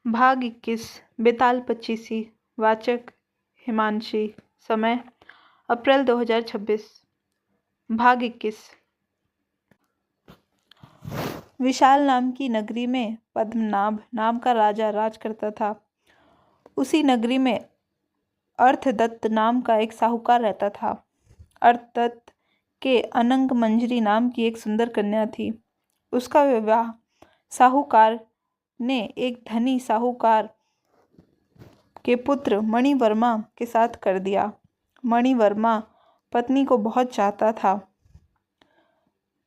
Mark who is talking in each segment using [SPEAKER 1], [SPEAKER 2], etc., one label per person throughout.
[SPEAKER 1] भाग 21 बेताल पच्चीसी। वाचक हिमांशी। समय अप्रैल 2026। भाग 21। विशाल नाम की नगरी में पद्मनाभ नाम का राजा राज करता था। उसी नगरी में अर्थदत्त नाम का एक साहूकार रहता था। अर्थदत्त के अनंग मंजरी नाम की एक सुंदर कन्या थी। उसका विवाह साहूकार ने एक धनी साहूकार के पुत्र मणिवर्मा के साथ कर दिया। मणिवर्मा पत्नी को बहुत चाहता था,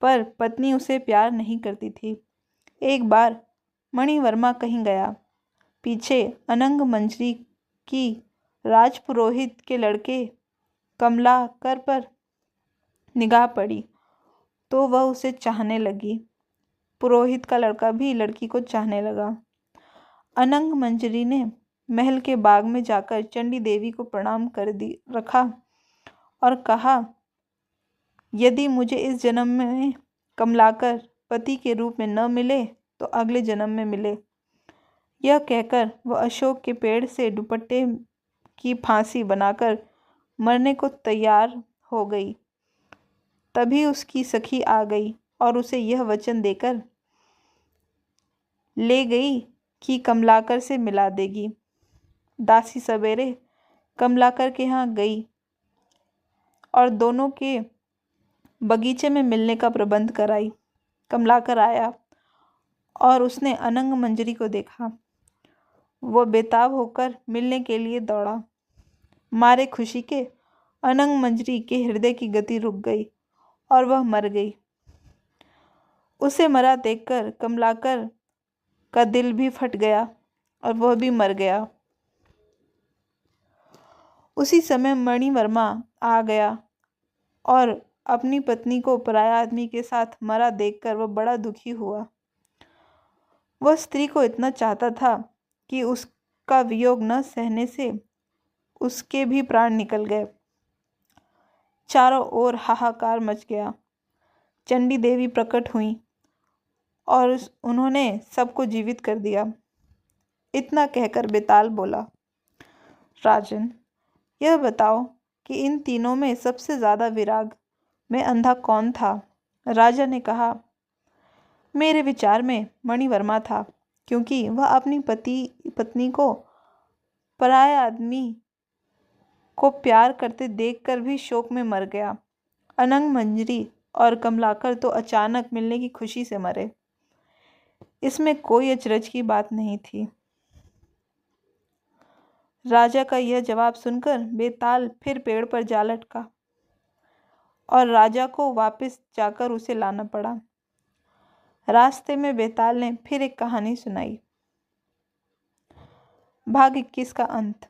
[SPEAKER 1] पर पत्नी उसे प्यार नहीं करती थी। एक बार मणिवर्मा कहीं गया। पीछे अनंग मंजरी की राजपुरोहित के लड़के कमलाकर पर निगाह पड़ी तो वह उसे चाहने लगी। पुरोहित का लड़का भी लड़की को चाहने लगा। अनंग मंजरी ने महल के बाग में जाकर चंडी देवी को प्रणाम कर रखा और कहा, यदि मुझे इस जन्म में कमलाकर पति के रूप में न मिले तो अगले जन्म में मिले। यह कहकर वह अशोक के पेड़ से दुपट्टे की फांसी बनाकर मरने को तैयार हो गई। तभी उसकी सखी आ गई और उसे यह वचन देकर ले गई कि कमलाकर से मिला देगी। दासी सवेरे कमलाकर के यहाँ गई और दोनों के बगीचे में मिलने का प्रबंध कराई। कमलाकर आया और उसने अनंग मंजरी को देखा। वह बेताब होकर मिलने के लिए दौड़ा। मारे खुशी के अनंग मंजरी के हृदय की गति रुक गई और वह मर गई। उसे मरा देखकर कमलाकर का दिल भी फट गया और वह भी मर गया। उसी समय मणिवर्मा आ गया और अपनी पत्नी को पराया आदमी के साथ मरा देखकर वह बड़ा दुखी हुआ। वह स्त्री को इतना चाहता था कि उसका वियोग न सहने से उसके भी प्राण निकल गए। चारों ओर हाहाकार मच गया। चंडी देवी प्रकट हुई और उन्होंने सबको जीवित कर दिया। इतना कहकर बेताल बोला, राजन, यह बताओ कि इन तीनों में सबसे ज्यादा विराग में अंधा कौन था? राजा ने कहा, मेरे विचार में मणिवर्मा था, क्योंकि वह अपनी पत्नी को पराये आदमी को प्यार करते देखकर भी शोक में मर गया। अनंग मंजरी और कमलाकर तो अचानक मिलने की खुशी से मरे। इसमें कोई अचरज की बात नहीं थी। राजा का यह जवाब सुनकर बेताल फिर पेड़ पर जा लटका और राजा को वापस जाकर उसे लाना पड़ा। रास्ते में बेताल ने फिर एक कहानी सुनाई। भाग 21 का अंत।